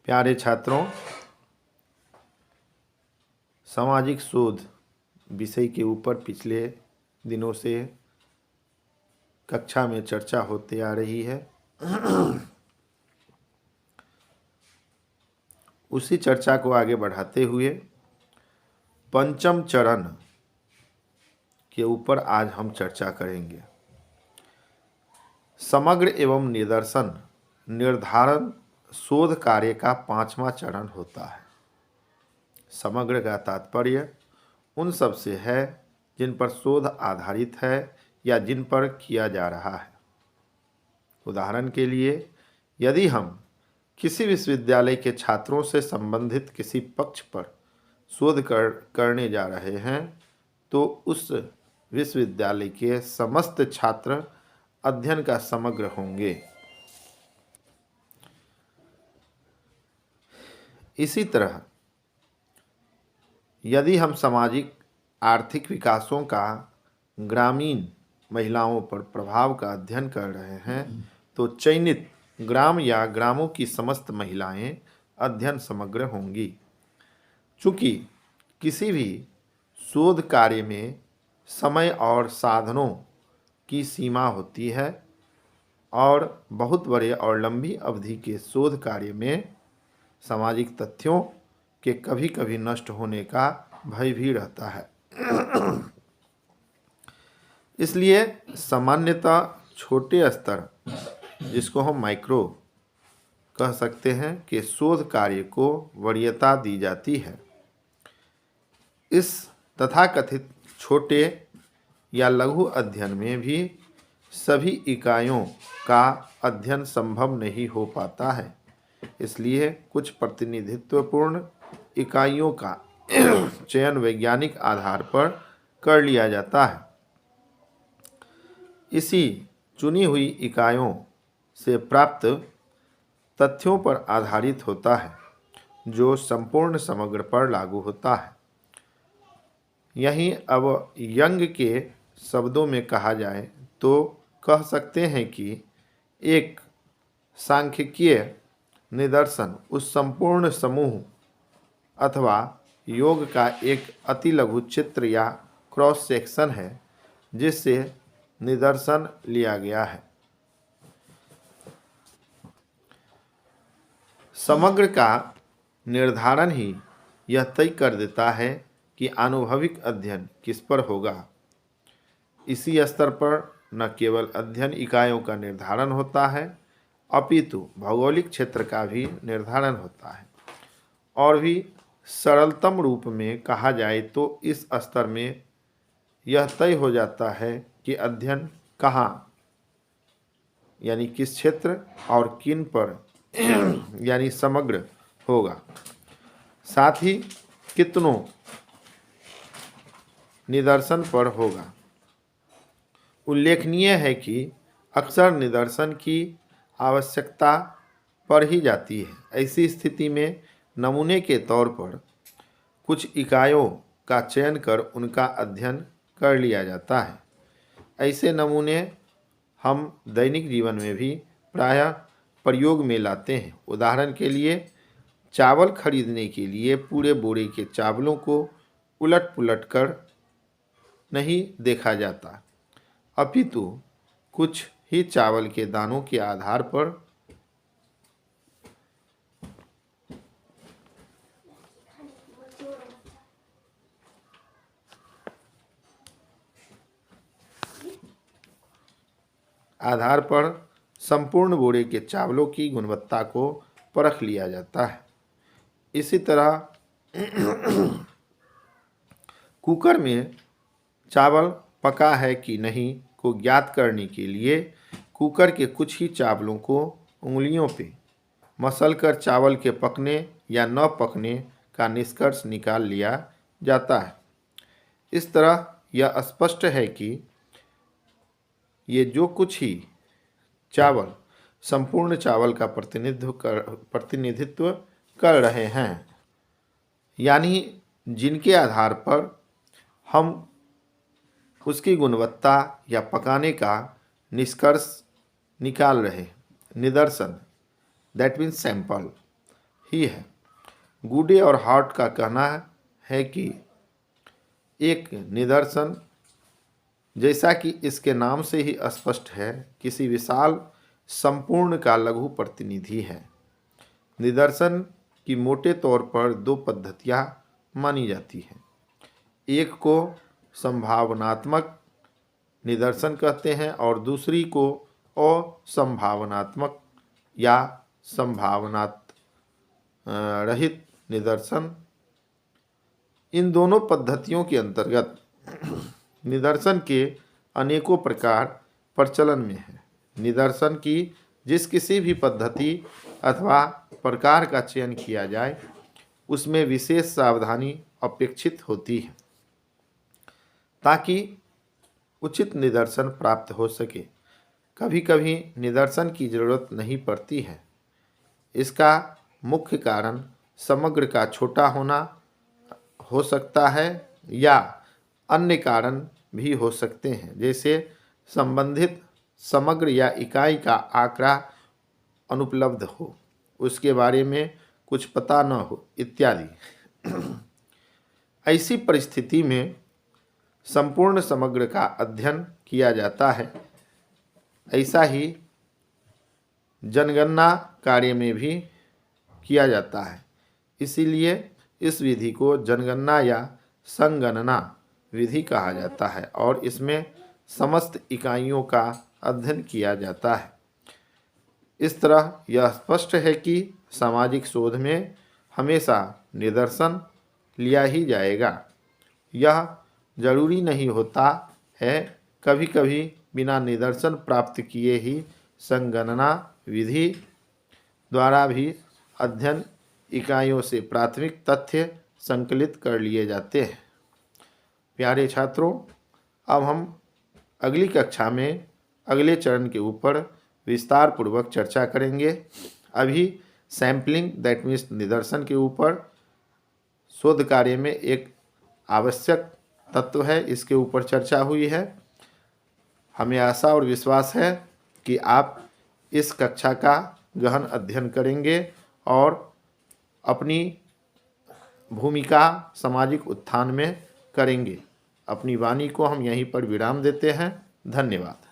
प्यारे छात्रों, सामाजिक शोध विषय के ऊपर पिछले दिनों से कक्षा में चर्चा होती आ रही है। उसी चर्चा को आगे बढ़ाते हुए पंचम चरण के ऊपर आज हम चर्चा करेंगे। समग्र एवं निदर्शन निर्धारण शोध कार्य का 5वां चरण होता है। समग्र का तात्पर्य उन सब से है जिन पर शोध आधारित है या जिन पर किया जा रहा है। उदाहरण के लिए, यदि हम किसी विश्वविद्यालय के छात्रों से संबंधित किसी पक्ष पर शोध करने जा रहे हैं तो उस विश्वविद्यालय के समस्त छात्र अध्ययन का समग्र होंगे। इसी तरह यदि हम सामाजिक आर्थिक विकासों का ग्रामीण महिलाओं पर प्रभाव का अध्ययन कर रहे हैं तो चयनित ग्राम या ग्रामों की समस्त महिलाएं अध्ययन समग्र होंगी। चूँकि किसी भी शोध कार्य में समय और साधनों की सीमा होती है और बहुत बड़े और लंबी अवधि के शोध कार्य में सामाजिक तथ्यों के कभी कभी नष्ट होने का भय भी रहता है। इसलिए सामान्यतः छोटे स्तर, जिसको हम माइक्रो कह सकते हैं, कि शोध कार्य को वरीयता दी जाती है। इस तथाकथित छोटे या लघु अध्ययन में भी सभी इकाइयों का अध्ययन संभव नहीं हो पाता है। इसलिए कुछ प्रतिनिधित्वपूर्ण इकाइयों का चयन वैज्ञानिक आधार पर कर लिया जाता है। इसी चुनी हुई इकाइयों से प्राप्त तथ्यों पर आधारित होता है जो संपूर्ण समग्र पर लागू होता है। यहीं अब यंग के शब्दों में कहा जाए तो कह सकते हैं कि एक सांख्यिकीय निदर्शन उस संपूर्ण समूह अथवा योग का एक अति लघु चित्र या क्रॉस सेक्शन है जिससे निदर्शन लिया गया है। समग्र का निर्धारण ही यह तय कर देता है कि आनुभविक अध्ययन किस पर होगा। इसी स्तर पर न केवल अध्ययन इकाइयों का निर्धारण होता है अपितु भौगोलिक क्षेत्र का भी निर्धारण होता है। और भी सरलतम रूप में कहा जाए तो इस स्तर में यह तय हो जाता है कि अध्ययन कहाँ यानी किस क्षेत्र और किन पर यानी समग्र होगा, साथ ही कितनों निदर्शन पर होगा। उल्लेखनीय है कि अक्सर निदर्शन की आवश्यकता पड़ ही जाती है। ऐसी स्थिति में नमूने के तौर पर कुछ इकाइयों का चयन कर उनका अध्ययन कर लिया जाता है। ऐसे नमूने हम दैनिक जीवन में भी प्रायः प्रयोग में लाते हैं। उदाहरण के लिए, चावल खरीदने के लिए पूरे बोरे के चावलों को उलट पुलट कर नहीं देखा जाता अपितु कुछ ही चावल के दानों के आधार पर संपूर्ण बोरे के चावलों की गुणवत्ता को परख लिया जाता है। इसी तरह कुकर में चावल पका है कि नहीं को ज्ञात करने के लिए कुकर के कुछ ही चावलों को उंगलियों पे मसलकर चावल के पकने या न पकने का निष्कर्ष निकाल लिया जाता है। इस तरह यह स्पष्ट है कि ये जो कुछ ही चावल संपूर्ण चावल का प्रतिनिधित्व कर रहे हैं, यानी जिनके आधार पर हम उसकी गुणवत्ता या पकाने का निष्कर्ष निकाल रहे हैं। निदर्शन दैट मीन्स सैंपल ही है। गुडे और हार्ट का कहना है कि एक निदर्शन, जैसा कि इसके नाम से ही स्पष्ट है, किसी विशाल संपूर्ण का लघु प्रतिनिधि है। निदर्शन की मोटे तौर पर दो पद्धतियाँ मानी जाती हैं। एक को संभावनात्मक निदर्शन कहते हैं और दूसरी को असंभावनात्मक या संभावनात् रहित निदर्शन। इन दोनों पद्धतियों के अंतर्गत निदर्शन के अनेकों प्रकार प्रचलन में हैं। निदर्शन की जिस किसी भी पद्धति अथवा प्रकार का चयन किया जाए, उसमें विशेष सावधानी अपेक्षित होती है ताकि उचित निदर्शन प्राप्त हो सके। कभी कभी निदर्शन की जरूरत नहीं पड़ती है। इसका मुख्य कारण समग्र का छोटा होना हो सकता है या अन्य कारण भी हो सकते हैं, जैसे संबंधित समग्र या इकाई का आंकड़ा अनुपलब्ध हो, उसके बारे में कुछ पता न हो इत्यादि। ऐसी परिस्थिति में संपूर्ण समग्र का अध्ययन किया जाता है। ऐसा ही जनगणना कार्य में भी किया जाता है। इसीलिए इस विधि को जनगणना या संगणना विधि कहा जाता है और इसमें समस्त इकाइयों का अध्ययन किया जाता है। इस तरह यह स्पष्ट है कि सामाजिक शोध में हमेशा निदर्शन लिया ही जाएगा। यह जरूरी नहीं होता है, कभी कभी बिना निदर्शन प्राप्त किए ही संगणना विधि द्वारा भी अध्ययन इकाइयों से प्राथमिक तथ्य संकलित कर लिए जाते हैं। प्यारे छात्रों, अब हम अगली कक्षा में अगले चरण के ऊपर विस्तार पूर्वक चर्चा करेंगे। अभी सैम्पलिंग दैट मीन्स निदर्शन के ऊपर शोध कार्य में एक आवश्यक तत्व है, इसके ऊपर चर्चा हुई है। हमें आशा और विश्वास है कि आप इस कक्षा का गहन अध्ययन करेंगे और अपनी भूमिका सामाजिक उत्थान में करेंगे। अपनी वाणी को हम यहीं पर विराम देते हैं। धन्यवाद।